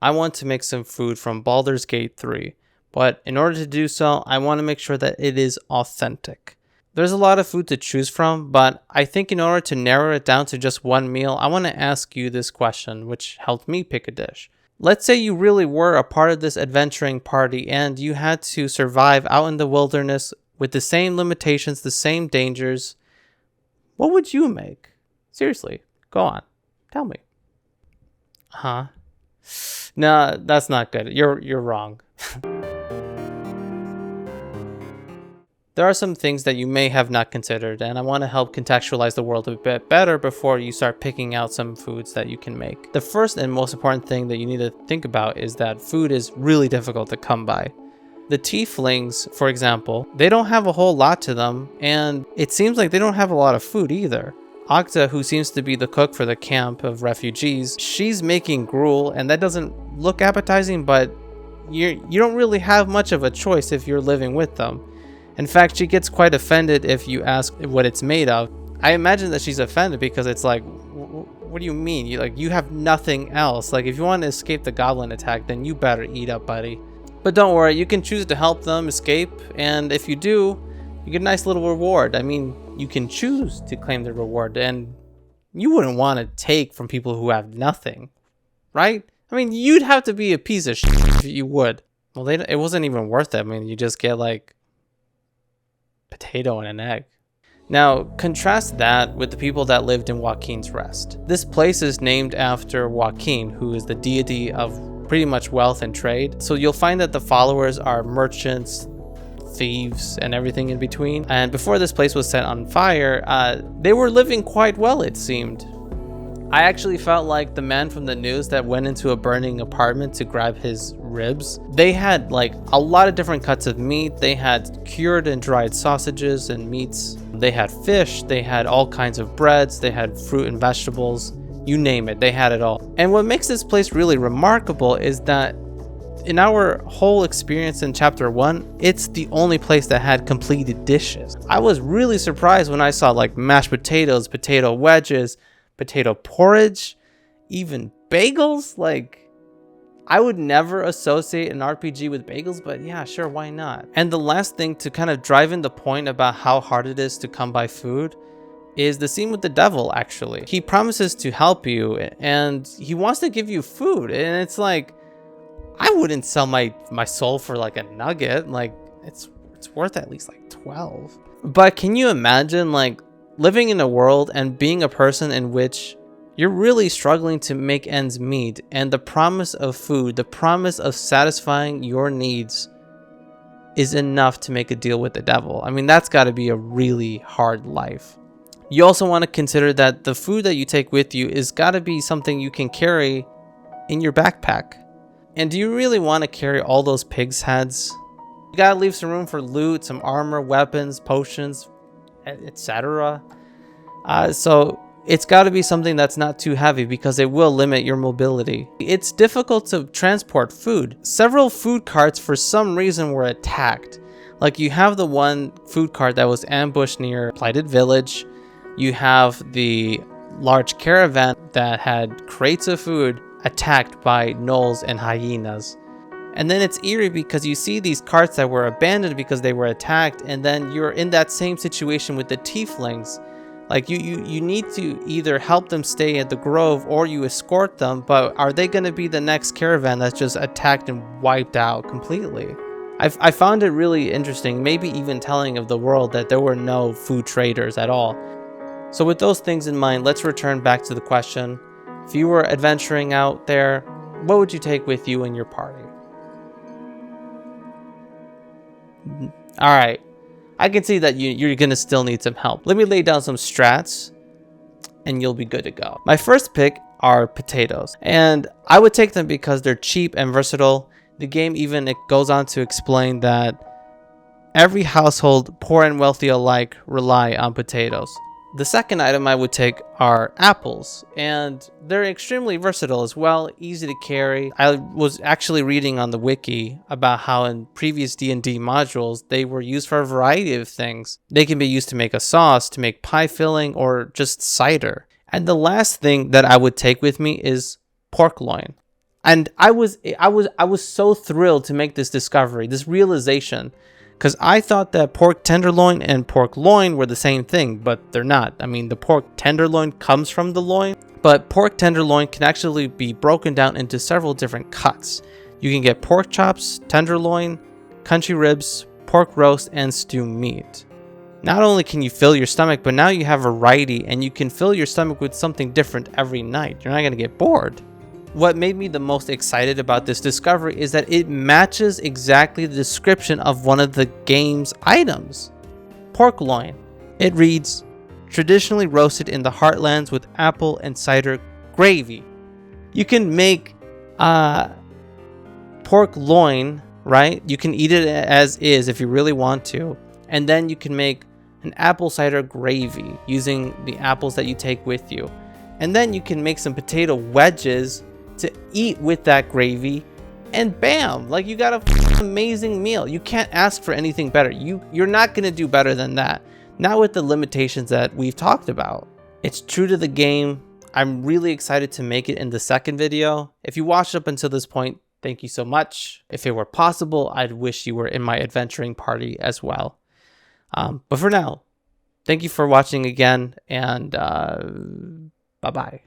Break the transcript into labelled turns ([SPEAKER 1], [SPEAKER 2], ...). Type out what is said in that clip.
[SPEAKER 1] I want to make some food from Baldur's Gate 3. But in order to do so, I want to make sure that it is authentic. There's a lot of food to choose from, but I think in order to narrow it down to just one meal, I want to ask you this question, which helped me pick a dish. Let's say you really were a part of this adventuring party and you had to survive out in the wilderness with the same limitations, the same dangers. What would you make? Seriously, go on. Tell me. Huh? No, that's not good. You're wrong. There are some things that you may have not considered, and I want to help contextualize the world a bit better before you start picking out some foods that you can make. The first and most important thing that you need to think about is that food is really difficult to come by. The tieflings, for example, they don't have a whole lot to them, and it seems like they don't have a lot of food either. Agda, who seems to be the cook for the camp of refugees, she's making gruel, and that doesn't look appetizing, but you don't really have much of a choice if you're living with them. In fact, she gets quite offended if you ask what it's made of. I imagine that she's offended because it's like, what do you mean? You have nothing else. Like, if you want to escape the goblin attack, then you better eat up, buddy. But don't worry, you can choose to help them escape, and if you do, you get a nice little reward. I mean, you can choose to claim the reward, and you wouldn't want to take from people who have nothing, right? I mean, you'd have to be a piece of shit if you would. Well, it wasn't even worth it. I mean, you just get like potato and an egg. Now, contrast that with the people that lived in Joaquins Rest. This place is named after Joaquin, who is the deity of pretty much wealth and trade. So you'll find that the followers are merchants, thieves, and everything in between. And before this place was set on fire, they were living quite well, it seemed. I actually felt like the man from the news that went into a burning apartment to grab his ribs. They had like a lot of different cuts of meat. They had cured and dried sausages and meats. They had fish. They had all kinds of breads. They had fruit and vegetables. You name it, they had it all. And what makes this place really remarkable is that in our whole experience in chapter 1, it's the only place that had completed dishes. I was really surprised when I saw like mashed potatoes, potato wedges, potato porridge, even bagels. Like, I would never associate an RPG with bagels, but yeah, sure, why not? And the last thing to kind of drive in the point about how hard it is to come by food is the scene with the devil, actually. He promises to help you and he wants to give you food, and it's like, I wouldn't sell my soul for like a nugget. Like, it's worth at least like 12. But can you imagine like living in a world and being a person in which you're really struggling to make ends meet, and the promise of food, the promise of satisfying your needs is enough to make a deal with the devil? I mean, that's got to be a really hard life. You also want to consider that the food that you take with you is got to be something you can carry in your backpack. And do you really want to carry all those pigs' heads? You gotta leave some room for loot, some armor, weapons, potions, etc. So it's got to be something that's not too heavy because it will limit your mobility. It's difficult to transport food. Several food carts for some reason were attacked. Like, you have the one food cart that was ambushed near Blighted Village. You have the large caravan that had crates of food attacked by gnolls and hyenas. And then it's eerie because you see these carts that were abandoned because they were attacked, and then you're in that same situation with the tieflings. Like, you need to either help them stay at the grove or you escort them, but are they going to be the next caravan that's just attacked and wiped out completely? I found it really interesting, maybe even telling of the world, that there were no food traders at all. So with those things in mind, let's return back to the question. If you were adventuring out there, what would you take with you in your party? Alright, I can see that you're going to still need some help. Let me lay down some strats and you'll be good to go. My first pick are potatoes, and I would take them because they're cheap and versatile. The game even goes on to explain that every household, poor and wealthy alike, rely on potatoes. The second item I would take are apples, and they're extremely versatile as well, easy to carry. I was actually reading on the wiki about how in previous D&D modules, they were used for a variety of things. They can be used to make a sauce, to make pie filling, or just cider. And the last thing that I would take with me is pork loin. And I was so thrilled to make this discovery, this realization, because I thought that pork tenderloin and pork loin were the same thing, but they're not. I mean, the pork tenderloin comes from the loin, but pork tenderloin can actually be broken down into several different cuts. You can get pork chops, tenderloin, country ribs, pork roast, and stew meat. Not only can you fill your stomach, but now you have variety and you can fill your stomach with something different every night. You're not going to get bored. What made me the most excited about this discovery is that it matches exactly the description of one of the game's items. Pork loin. It reads, traditionally roasted in the heartlands with apple and cider gravy. You can make pork loin, right? You can eat it as is if you really want to. And then you can make an apple cider gravy using the apples that you take with you. And then you can make some potato wedges to eat with that gravy, and bam, like you got a amazing meal. You can't ask for anything better. You're not gonna do better than that. Not with the limitations that we've talked about. It's true to the game. I'm really excited to make it in the second video. If you watched up until this point, thank you so much. If it were possible, I'd wish you were in my adventuring party as well. But for now, thank you for watching again, and bye-bye.